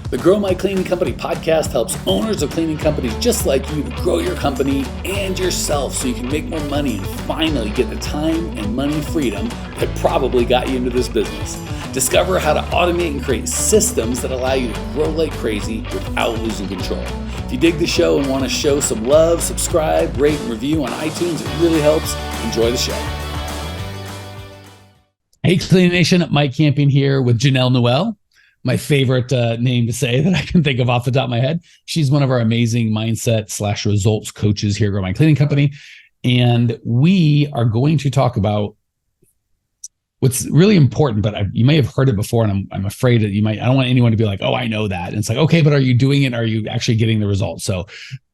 The Grow My Cleaning Company podcast helps owners of cleaning companies just like you to grow your company and yourself so you can make more money and finally get the time and money freedom that probably got you into this business. Discover how to automate and create systems that allow you to grow like crazy without losing control. If you dig the show and want to show some love, subscribe, rate, and review on iTunes. It really helps. Enjoy the show. Hey, Cleaning Nation, Mike Campion here with Jenell Newell. My favorite name to say that I can think of off the top of my head. She's one of our amazing mindset / results coaches here at Grow My Cleaning Company. And we are going to talk about what's really important, but you may have heard it before, and I'm afraid that I don't want anyone to be like, oh, I know that. And it's like, okay, but are you doing it? Are you actually getting the results? So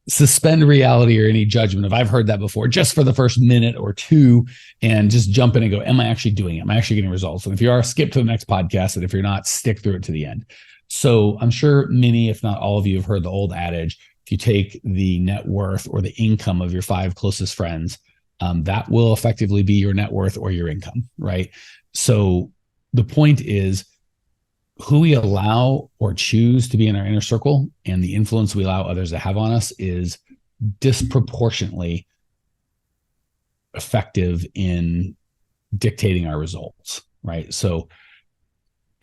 suspend reality or any judgment if I've heard that before, just for the first minute or two, and just jump in and go, am I actually doing it? Am I actually getting results? And if you are, skip to the next podcast. And if you're not, stick through it to the end. So I'm sure many, if not all of you, have heard the old adage, if you take the net worth or the income of your 5 closest friends, that will effectively be your net worth or your income, right? So the point is, who we allow or choose to be in our inner circle and the influence we allow others to have on us is disproportionately effective in dictating our results, right? So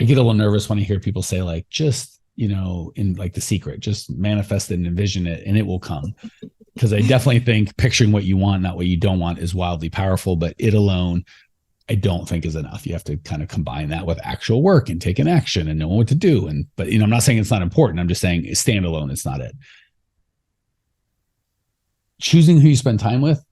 I get a little nervous when I hear people say, like, just, in like The Secret, just manifest it and envision it and it will come. Because I definitely think picturing what you want, not what you don't want, is wildly powerful, but it alone, I don't think is enough. You have to kind of combine that with actual work and taking action and knowing what to do. But I'm not saying it's not important. I'm just saying standalone, it's not it. Choosing who you spend time with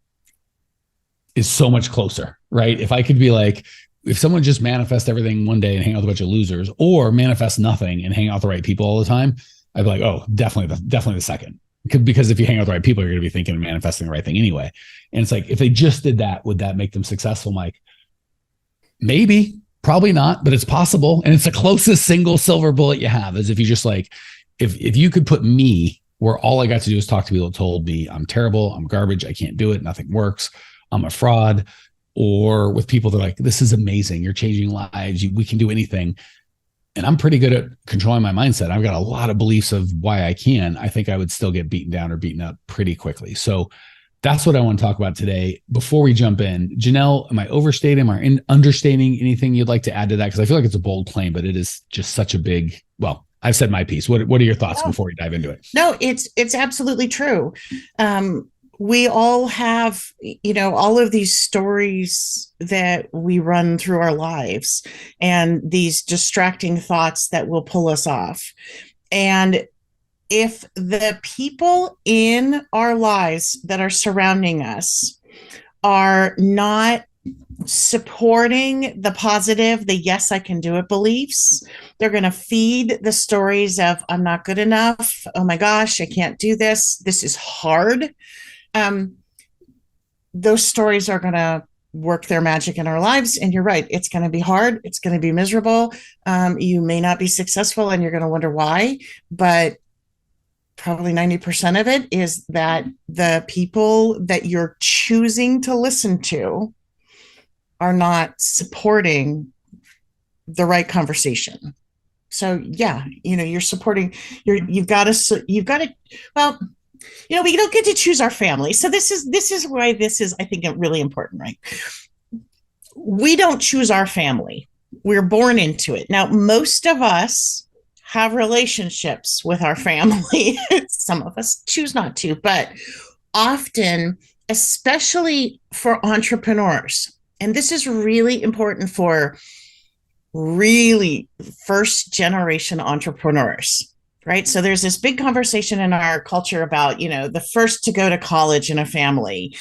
is so much closer, right? If I could be like, if someone just manifests everything one day and hang out with a bunch of losers, or manifest nothing and hang out with the right people all the time, I'd be like, oh, definitely the second. Because if you hang out with the right people, you're going to be thinking and manifesting the right thing anyway. And it's like, if they just did that, would that make them successful, Mike? Maybe, probably not, but it's possible. And it's the closest single silver bullet you have, is if you just like, if you could put me where all I got to do is talk to people that told me I'm terrible, I'm garbage, I can't do it, nothing works, I'm a fraud, or with people that are like, this is amazing, you're changing lives, we can do anything. And I'm pretty good at controlling my mindset. I've got a lot of beliefs of why I can. I think I would still get beaten down or beaten up pretty quickly. So that's what I want to talk about today. Before we jump in, Jenell, am I overstating? Am I understating anything you'd like to add to that? Because I feel like it's a bold claim, but it is just such a big, well, I've said my piece. What are your thoughts before we dive into it? No, it's absolutely true. We all have, all of these stories that we run through our lives and these distracting thoughts that will pull us off. And if the people in our lives that are surrounding us are not supporting the positive, the yes, I can do it beliefs, they're going to feed the stories of I'm not good enough. Oh my gosh, I can't do this. This is hard. Those stories are going to work their magic in our lives. And you're right. It's going to be hard. It's going to be miserable. You may not be successful and you're going to wonder why, but probably 90% of it is that the people that you're choosing to listen to are not supporting the right conversation. So yeah, you're supporting, you've got to, well, we don't get to choose our family. So this is why this is, I think, really important, right? We don't choose our family. We're born into it. Now, most of us have relationships with our family. Some of us choose not to, but often, especially for entrepreneurs, and this is really important for really first generation entrepreneurs, right? So there's this big conversation in our culture about, the first to go to college in a family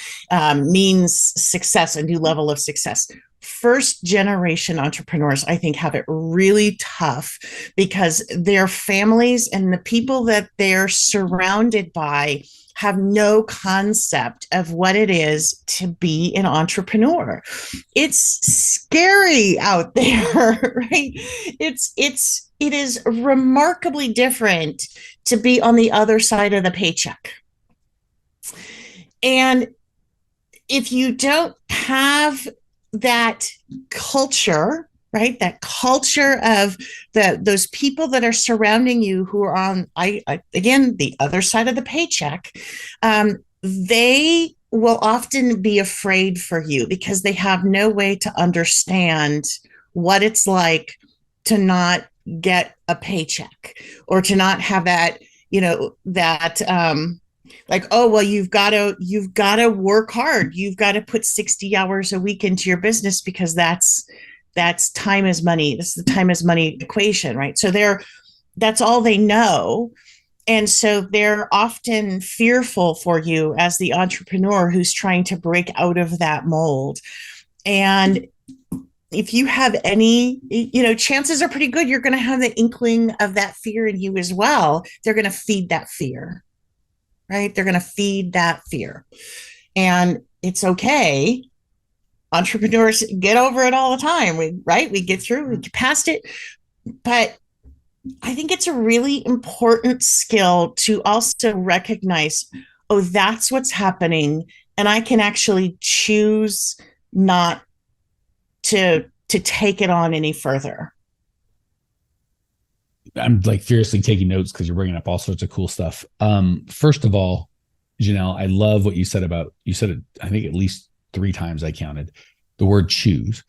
means success, a new level of success. First generation entrepreneurs, I think, have it really tough because their families and the people that they're surrounded by have no concept of what it is to be an entrepreneur. It's scary out there, right? It is remarkably different to be on the other side of the paycheck. And if you don't have that culture right? That culture of those people that are surrounding you who are on, again, the other side of the paycheck. They will often be afraid for you because they have no way to understand what it's like to not get a paycheck or to not have that, that like, oh well, you've got to work hard, you've got to put 60 hours a week into your business because that's time is money. This is the time is money equation, right? So that's all they know. And so they're often fearful for you as the entrepreneur who's trying to break out of that mold. And if you have any, chances are pretty good you're going to have the inkling of that fear in you as well. They're going to feed that fear, right? They're going to feed that fear. And it's okay. Entrepreneurs get over it all the time. We get through, we get past it. But I think it's a really important skill to also recognize, oh, that's what's happening. And I can actually choose not to take it on any further. I'm like furiously taking notes because you're bringing up all sorts of cool stuff. First of all, Jenell, I love what you said it, I think at least 3 times I counted the word choose.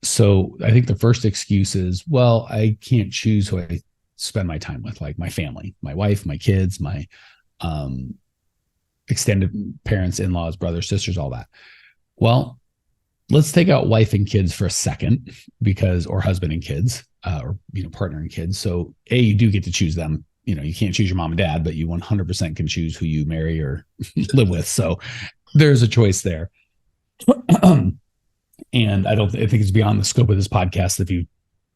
So I think the first excuse is, well, I can't choose who I spend my time with, like my family, my wife, my kids, my extended parents, in-laws, brothers, sisters, all that. Well, let's take out wife and kids for a second, or husband and kids, or partner and kids. So you do get to choose them. You can't choose your mom and dad, but you 100% can choose who you marry or live with. So there's a choice there. And I think it's beyond the scope of this podcast. If you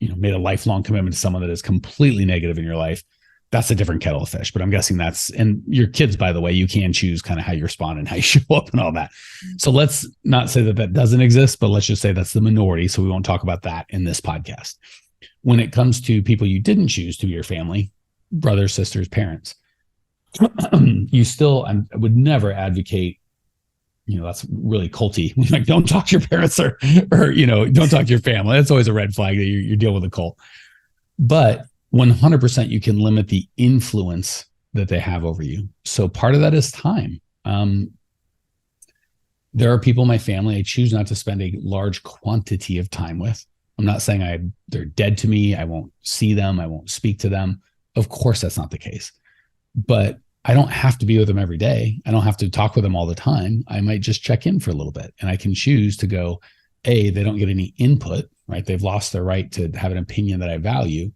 made a lifelong commitment to someone that is completely negative in your life, that's a different kettle of fish. But I'm guessing and your kids, by the way, you can choose kind of how you respond and how you show up and all that. So let's not say that doesn't exist, but let's just say that's the minority. So we won't talk about that in this podcast. When it comes to people you didn't choose to be your family, brothers, sisters, parents, I would never advocate, that's really culty. Like, don't talk to your parents or don't talk to your family. That's always a red flag that you're dealing with a cult. But 100% you can limit the influence that they have over you. So part of that is time. There are people in my family I choose not to spend a large quantity of time with. I'm not saying they're dead to me. I won't see them. I won't speak to them. Of course, that's not the case. But I don't have to be with them every day. I don't have to talk with them all the time. I might just check in for a little bit, and I can choose to go, A, they don't get any input, right? They've lost their right to have an opinion that I value.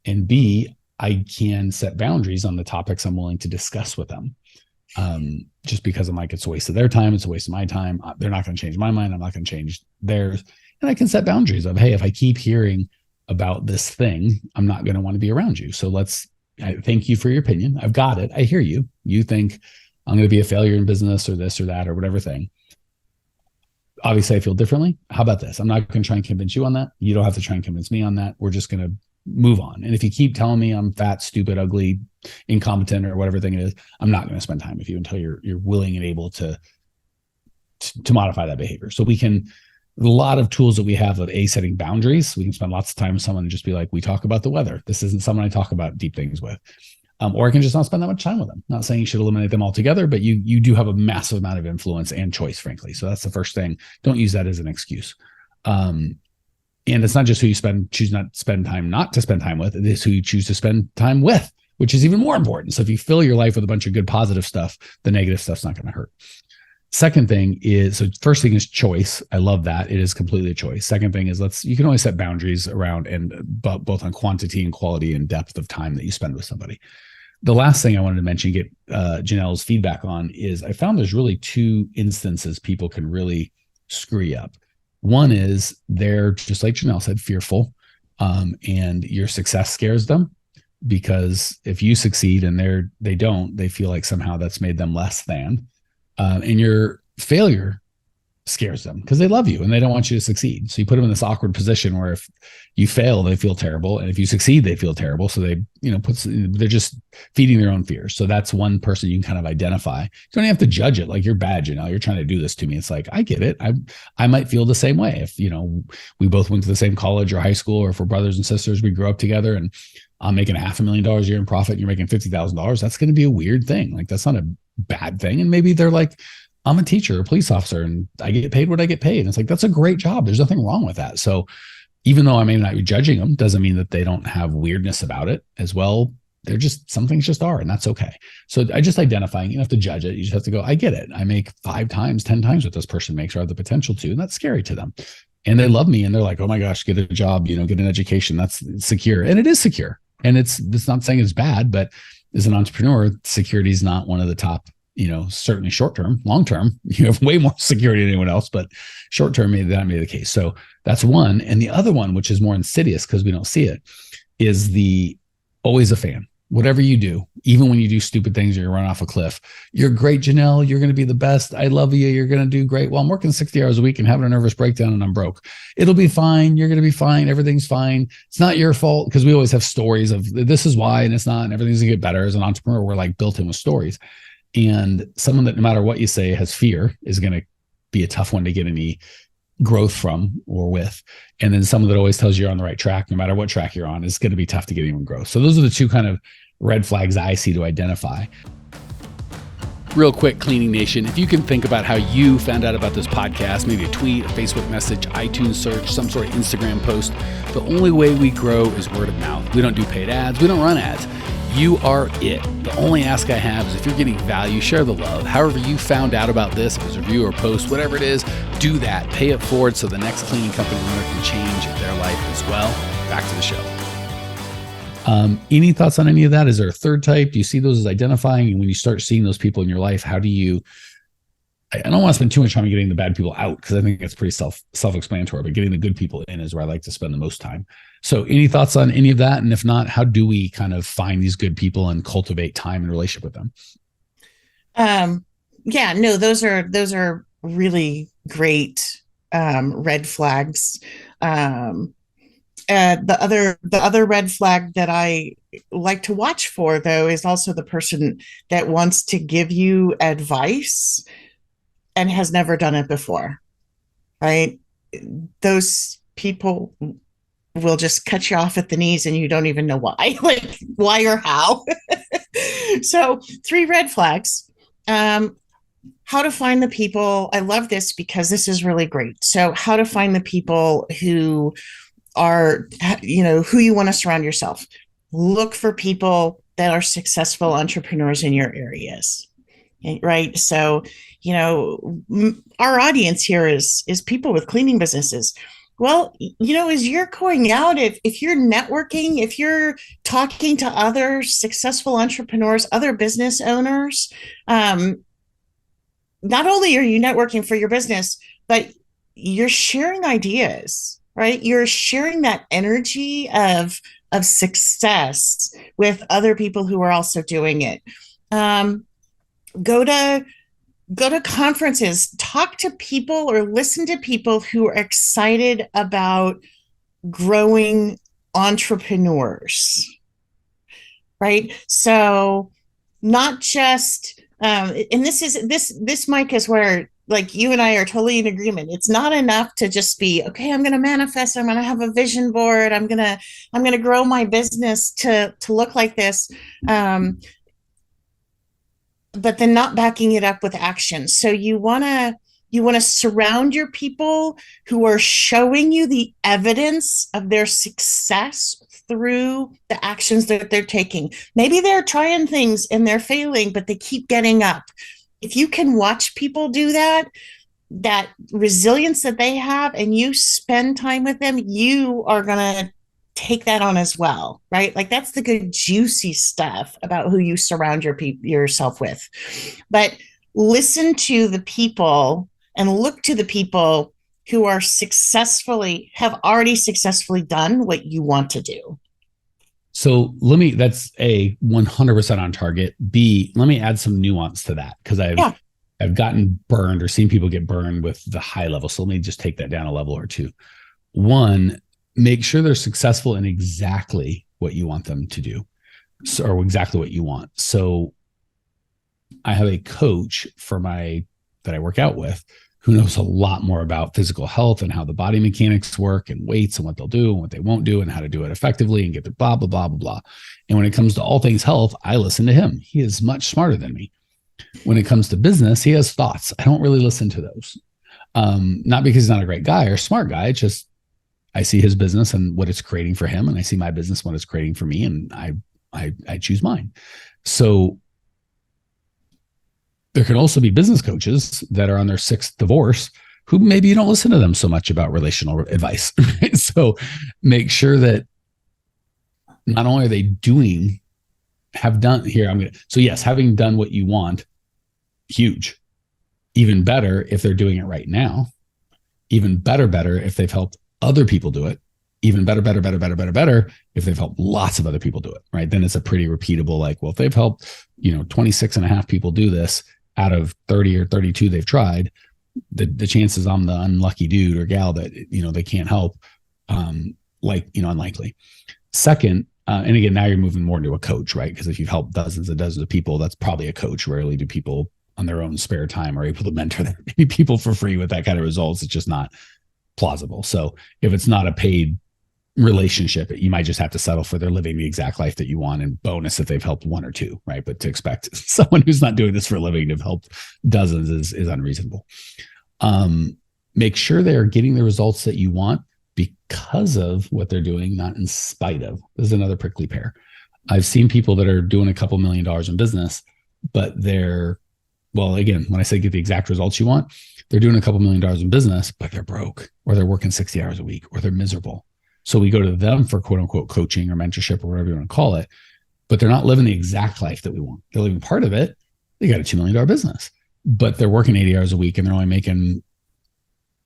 And B, I can set boundaries on the topics I'm willing to discuss with them. Just because I'm like, it's a waste of their time. It's a waste of my time. They're not going to change my mind. I'm not going to change theirs. And I can set boundaries of, hey, if I keep hearing about this thing, I'm not going to want to be around you. So I thank you for your opinion. I've got it. I hear you. You think I'm going to be a failure in business or this or that or whatever thing. Obviously, I feel differently. How about this? I'm not going to try and convince you on that. You don't have to try and convince me on that. We're just going to move on. And if you keep telling me I'm fat, stupid, ugly, incompetent, or whatever thing it is, I'm not going to spend time with you until you're willing and able to modify that behavior. So a lot of tools that we have of setting boundaries. We can spend lots of time with someone and just be like, we talk about the weather. This isn't someone I talk about deep things with. Or I can just not spend that much time with them. Not saying you should eliminate them altogether, but you do have a massive amount of influence and choice, frankly. So that's the first thing. Don't use that as an excuse. And it's not just who you choose not to spend time with. It is who you choose to spend time with, which is even more important. So if you fill your life with a bunch of good, positive stuff, the negative stuff's not going to hurt. Second thing is, so first thing is choice. I love that. It is completely a choice. Second thing is you can always set boundaries around both on quantity and quality and depth of time that you spend with somebody. The last thing I wanted to mention, get Jenell's feedback on, is I found there's really 2 instances people can really screw you up. One is they're, just like Jenell said, fearful, and your success scares them, because if you succeed and they don't, they feel like somehow that's made them less than. And your failure scares them because they love you and they don't want you to succeed. So you put them in this awkward position where if you fail, they feel terrible. And if you succeed, they feel terrible. So they, they're just feeding their own fears. So that's one person you can kind of identify. You don't have to judge it like you're bad, you're trying to do this to me. It's like, I get it. I might feel the same way if, we both went to the same college or high school, or if we're brothers and sisters, we grew up together and I'm making $500,000 a year in profit and you're making $50,000. That's going to be a weird thing. Like, that's not a bad thing. And maybe they're like, I'm a teacher, a police officer, and I get paid what I get paid. And it's like, that's a great job. There's nothing wrong with that. So even though I may not be judging them, doesn't mean that they don't have weirdness about it as well. They're just, some things just are, and that's okay. So I just identifying, you don't have to judge it. You just have to go, I get it. I make 5 times, 10 times what this person makes, or have the potential to, and that's scary to them. And they love me and they're like, oh my gosh, get a job, get an education. That's secure. And it is secure. And it's not saying it's bad, but as an entrepreneur, security is not one of the top, certainly short-term. Long-term, you have way more security than anyone else, but short-term, that may be the case. So that's one. And the other one, which is more insidious because we don't see it, is the always a fan. Whatever you do, even when you do stupid things or you run off a cliff, you're great, Jenell. You're going to be the best. I love you. You're going to do great. Well, I'm working 60 hours a week and having a nervous breakdown and I'm broke. It'll be fine. You're going to be fine. Everything's fine. It's not your fault, because we always have stories of this is why, and it's not, and everything's going to get better. As an entrepreneur, we're like built in with stories. And someone that no matter what you say has fear is going to be a tough one to get any growth from or with. And then someone that always tells you you're on the right track, no matter what track you're on, is going to be tough to get even growth. So those are the two kind of red flags I see to identify. Real quick, Cleaning Nation, if you can think about how you found out about this podcast, maybe a tweet, a Facebook message, iTunes search, some sort of Instagram post, the only way we grow is word of mouth. We don't do paid ads. We don't run ads. You are it. The only ask I have is if you're getting value, share the love. However you found out about this, if it's a review or post, whatever it is, do that. Pay it forward so the next cleaning company owner can change their life as well. Back to the show. Any thoughts on any of that? Is there a third type? Do you see those as identifying? And when you start seeing those people in your life, how do you, I don't want to spend too much time getting the bad people out, because I think it's pretty self-explanatory, but getting the good people in is where I like to spend the most time. So any thoughts on any of that? And if not, how do we kind of find these good people and cultivate time and relationship with them? Yeah, no, those are really great red flags. The other red flag that I like to watch for, though, is also the person that wants to give you advice and has never done it before, right? Those people will just cut you off at the knees and you don't even know why, like why or how. So 3 red flags. How to find the people. I love this because this is really great. So how to find the people who are, who you want to surround yourself. Look for people that are successful entrepreneurs in your areas, right? So, our audience here is people with cleaning businesses. Well, as you're going out, if you're networking, if you're talking to other successful entrepreneurs, other business owners, not only are you networking for your business, but you're sharing ideas, right? You're sharing that energy of success with other people who are also doing it. Go to conferences, talk to people or listen to people who are excited about growing entrepreneurs, right? So not just, and this, Mike, is where like you and I are totally in agreement. It's not enough to just be, okay, I'm going to manifest. I'm going to have a vision board. I'm going to grow my business to look like this. But then not backing it up with action. So you want to surround your people who are showing you the evidence of their success through the actions that they're taking. Maybe they're trying things and they're failing, but they keep getting up. If you can watch people do that resilience that they have, and you spend time with them, you are going to take that on as well, right? Like that's the good juicy stuff about who you surround yourself with. But listen to the people and look to the people who are have already successfully done what you want to do. So that's A, 100% on target. B, let me add some nuance to that, because I've gotten burned or seen people get burned with the high level. So let me just take that down a level or two. One, make sure they're successful in exactly what you want them to do, or exactly what you want. So I have a coach that I work out with who knows a lot more about physical health and how the body mechanics work and weights and what they'll do and what they won't do and how to do it effectively and get the blah, blah, blah, blah, blah. And when it comes to all things health, I listen to him. He is much smarter than me. When it comes to business, he has thoughts. I don't really listen to those. Not because he's not a great guy or smart guy. It's just, I see his business and what it's creating for him. And I see my business, what it's creating for me. And I choose mine. So there can also be business coaches that are on their 6th divorce who maybe you don't listen to them so much about relational advice. Right? So make sure that not only are they yes, having done what you want, huge. Even better if they're doing it right now. Even better if they've helped other people do it. Even better if they've helped lots of other people do it, right? Then it's a pretty repeatable, like, well, if they've helped, 26 and a half people do this out of 30 or 32 they've tried, the chances I'm the unlucky dude or gal that, they can't help, unlikely. Second, and again, now you're moving more into a coach, right? Because if you've helped dozens and dozens of people, that's probably a coach. Rarely do people on their own spare time are able to mentor that many people for free with that kind of results. It's just not plausible. So if it's not a paid relationship, you might just have to settle for they're living the exact life that you want, and bonus if they've helped one or two, right? But to expect someone who's not doing this for a living to have helped dozens is unreasonable. Make sure they are getting the results that you want because of what they're doing, not in spite of. This is another prickly pear. I've seen people that are doing a couple $1 million in business, but again, when I say get the exact results you want, they're doing a couple $1 million in business, but they're broke, or they're working 60 hours a week, or they're miserable. So we go to them for quote unquote coaching or mentorship or whatever you want to call it, but they're not living the exact life that we want. They're living part of it. They got a $2 million business, but they're working 80 hours a week and they're only making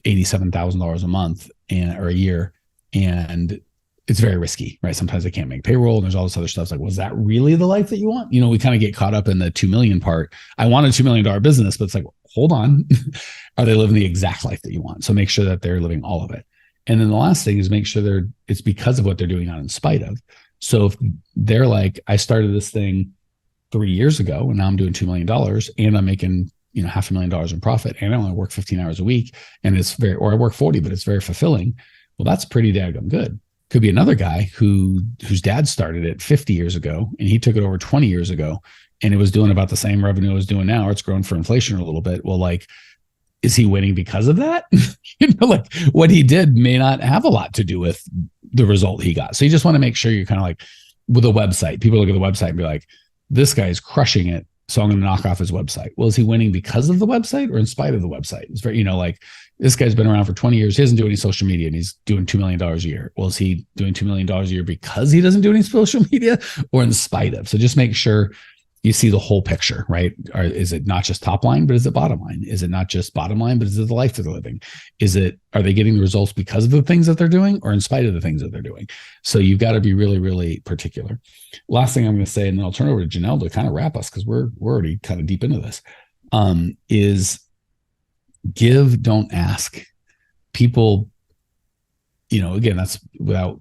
$87,000 a month or a year. And it's very risky, right? Sometimes they can't make payroll and there's all this other stuff. It's like, was that really the life that you want? We kind of get caught up in the 2 million part. I want a $2 million business, but it's like, hold on. Are they living the exact life that you want? So make sure that they're living all of it. And then the last thing is make sure it's because of what they're doing, not in spite of. So if they're like, I started this thing 3 years ago and now I'm doing $2 million and I'm making, $500,000 in profit and I only work 15 hours a week and or I work 40, but it's very fulfilling. Well, that's pretty daggum good. Could be another guy whose dad started it 50 years ago and he took it over 20 years ago and it was doing about the same revenue it was doing now, or it's grown for inflation a little bit. Well, is he winning because of that? What he did may not have a lot to do with the result he got. So you just want to make sure you're kind of like with a website. People look at the website and be like, this guy is crushing it, so I'm going to knock off his website. Well, is he winning because of the website or in spite of the website? It's very, this guy's been around for 20 years. He doesn't do any social media and he's doing $2 million a year. Well, is he doing $2 million a year because he doesn't do any social media or in spite of? So just make sure you see the whole picture, right? Or is it not just top line, but is it bottom line? Is it not just bottom line, but is it the life that they're living? Are they getting the results because of the things that they're doing or in spite of the things that they're doing? So you've got to be really, really particular. Last thing I'm going to say, and then I'll turn it over to Jenell to kind of wrap us because we're already kind of deep into this, is give, don't ask. People, again, that's without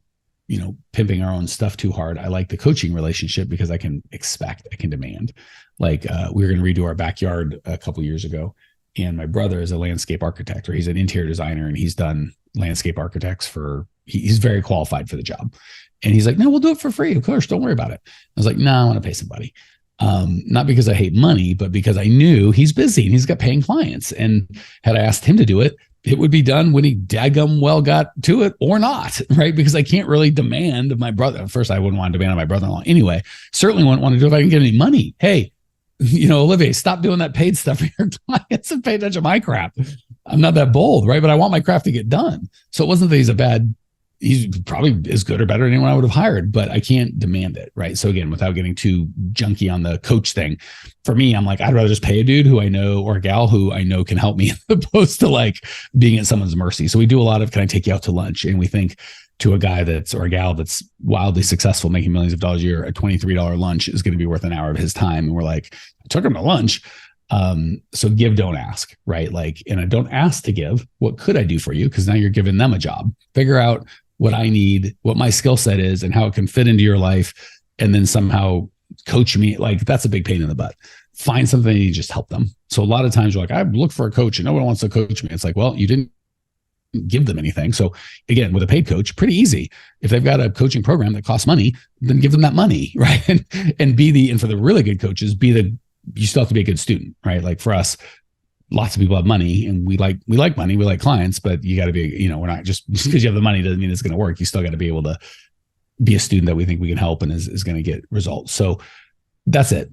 pimping our own stuff too hard. I like the coaching relationship because I can expect, I can demand. We were going to redo our backyard a couple years ago, and my brother is a landscape architect, or he's an interior designer, and he's done landscape architects he's very qualified for the job. And he's like, no, we'll do it for free. Of course, don't worry about it. I was like, no, I want to pay somebody. Not because I hate money, but because I knew he's busy and he's got paying clients. And had I asked him to do it, it would be done when he daggum well got to it or not, right? Because I can't really demand of my brother. First, I wouldn't want to demand on my brother-in-law anyway. Certainly wouldn't want to do it if I can get any money. Hey, Olivier, stop doing that paid stuff for your clients and pay attention to my crap. I'm not that bold, right? But I want my craft to get done. So it wasn't that he's probably as good or better than anyone I would have hired, but I can't demand it, right? So again, without getting too junky on the coach thing, for me, I'm like, I'd rather just pay a dude who I know or a gal who I know can help me as opposed to being at someone's mercy. So we do a lot of, can I take you out to lunch? And we think to a guy or a gal that's wildly successful, making millions of dollars a year, a $23 lunch is going to be worth an hour of his time. And we're like, I took him to lunch. So give, don't ask, right? Like, and I don't ask to give. What could I do for you? Because now you're giving them a job. Figure out what I need, what my skill set is, and how it can fit into your life, and then somehow coach me. Like, that's a big pain in the butt. Find something and you just help them. So a lot of times you're like, I look for a coach and no one wants to coach me. It's like, well, you didn't give them anything. So again, with a paid coach, pretty easy. If they've got a coaching program that costs money, then give them that money, right? And for the really good coaches, you still have to be a good student, right? Like for us, lots of people have money and we like money, we like clients, but you got to be, we're not just because you have the money doesn't mean it's going to work. You still got to be able to be a student that we think we can help and is going to get results. So that's it.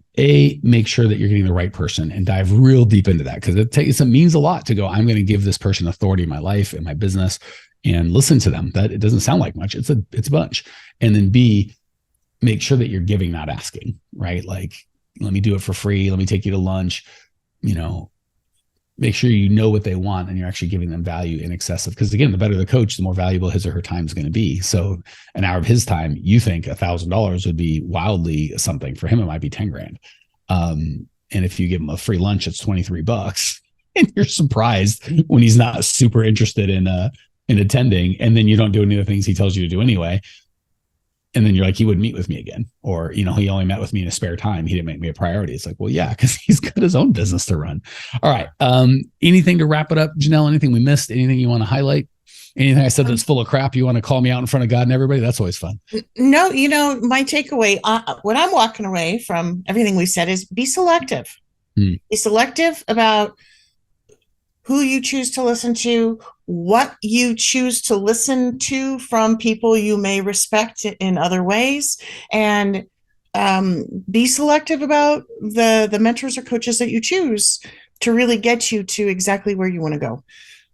Make sure that you're getting the right person and dive real deep into that, because it means a lot to go, I'm going to give this person authority in my life and my business, and listen to them. That it doesn't sound like much. It's a bunch. And then B, make sure that you're giving, not asking, right? Like, let me do it for free. Let me take you to lunch. Make sure you know what they want and you're actually giving them value in excess of, because again, the better the coach, the more valuable his or her time is going to be. So an hour of his time, you think $1,000 would be wildly something. For him, it might be 10 grand. And if you give him a free lunch, it's $23 and you're surprised when he's not super interested in attending. And then you don't do any of the things he tells you to do anyway. And then you're like, he wouldn't meet with me again. Or, he only met with me in his spare time. He didn't make me a priority. It's like, well, yeah, because he's got his own business to run. All right. Anything to wrap it up, Jenell? Anything we missed? Anything you want to highlight? Anything I said that's full of crap you want to call me out in front of God and everybody? That's always fun. No, my takeaway, when I'm walking away from everything we said, is be selective. Be selective about who you choose to listen to, what you choose to listen to from people you may respect in other ways, and be selective about the mentors or coaches that you choose to really get you to exactly where you want to go.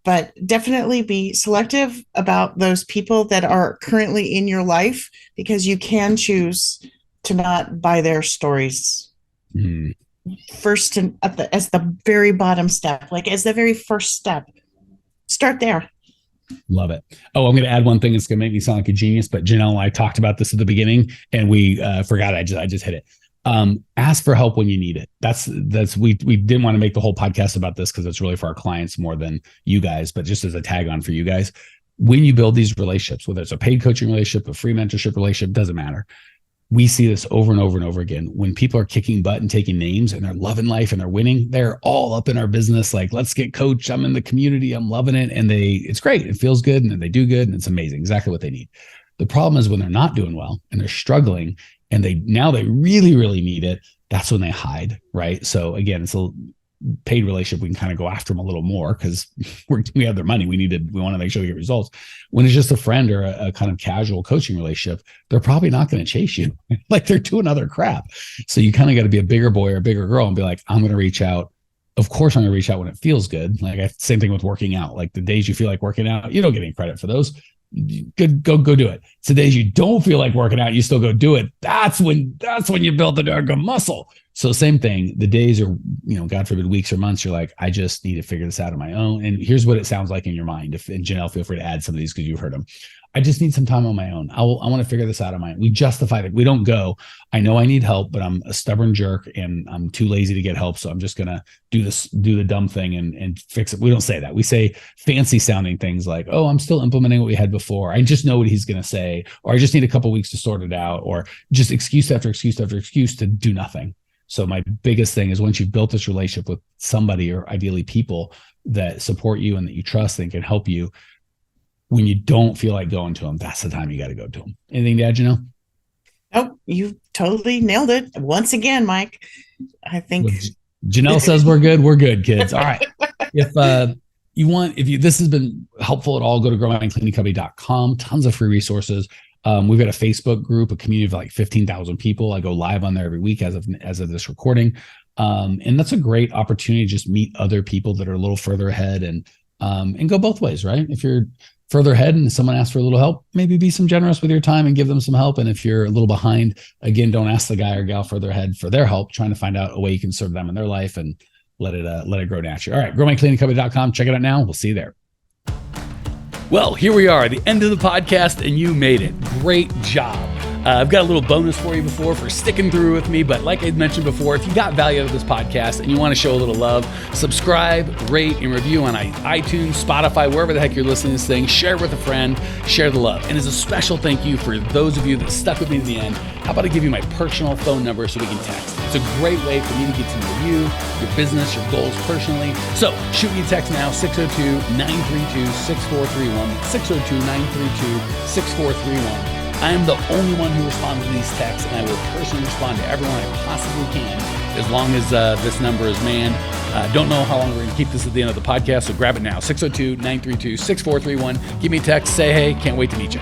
But definitely be selective about those people that are currently in your life, because you can choose to not buy their stories. First, as the very bottom step, like as the very first step, start there. Love it. Oh, I'm going to add one thing that's going to make me sound like a genius, but Jenell and I talked about this at the beginning and we forgot. I just hit it. Ask for help when you need it. We didn't want to make the whole podcast about this because it's really for our clients more than you guys, but just as a tag on for you guys, when you build these relationships, whether it's a paid coaching relationship, a free mentorship relationship, doesn't matter. We see this over and over and over again. When people are kicking butt and taking names and they're loving life and they're winning, they're all up in our business. Like, let's get coached. I'm in the community. I'm loving it. And it's great. It feels good. And then they do good. And it's amazing. Exactly what they need. The problem is when they're not doing well and they're struggling and they really, really need it, that's when they hide. Right. So again, it's a paid relationship. We can kind of go after them a little more because we have their money. We want to make sure we get results. When it's just a friend or a kind of casual coaching relationship, they're probably not going to chase you. Like, they're doing other crap. So you kind of got to be a bigger boy or a bigger girl and be like, I'm going to reach out. Of course, I'm going to reach out when it feels good. Like, same thing with working out. Like, the days you feel like working out, you don't get any credit for those. Good, go do it. It's the days you don't feel like working out, you still go do it. That's when you build the darn muscle. So same thing, the days are, God forbid, weeks or months, you're like, I just need to figure this out on my own. And here's what it sounds like in your mind. And Jenell, feel free to add some of these because you've heard them. I just need some time on my own. I want to figure this out on my own. We justify it. We don't go, I know I need help, but I'm a stubborn jerk and I'm too lazy to get help. So I'm just going to do the dumb thing and fix it. We don't say that. We say fancy sounding things like, oh, I'm still implementing what we had before. I just know what he's going to say, or I just need a couple of weeks to sort it out, or just excuse after excuse after excuse to do nothing. So my biggest thing is, once you've built this relationship with somebody, or ideally people that support you and that you trust and can help you, when you don't feel like going to them, that's the time you got to go to them. Anything to add, Jenell? Oh, you totally nailed it. Once again, Mike, I think Jenell says we're good, kids. All right. If this has been helpful at all, go to growmycleaningcompany.com. Tons of free resources. We've got a Facebook group, a community of like 15,000 people. I go live on there every week as of this recording. And that's a great opportunity to just meet other people that are a little further ahead and go both ways, right? If you're further ahead and someone asks for a little help, maybe be some generous with your time and give them some help. And if you're a little behind, again, don't ask the guy or gal further ahead for their help, trying to find out a way you can serve them in their life and let it grow naturally. All right, growmycleaningcompany.com. Check it out now. We'll see you there. Well, here we are, the end of the podcast, and you made it. Great job. I've got a little bonus for you for sticking through with me. But like I mentioned before, if you got value out of this podcast and you want to show a little love, subscribe, rate, and review on iTunes, Spotify, wherever the heck you're listening to this thing. Share it with a friend. Share the love. And as a special thank you for those of you that stuck with me to the end, how about I give you my personal phone number so we can text? It's a great way for me to get to know you, your business, your goals personally. So shoot me a text now, 602-932-6431, 602-932-6431. I am the only one who responds to these texts, and I will personally respond to everyone I possibly can as long as this number is manned. Don't know how long we're going to keep this at the end of the podcast, so grab it now, 602-932-6431. Give me a text, say hey, can't wait to meet you.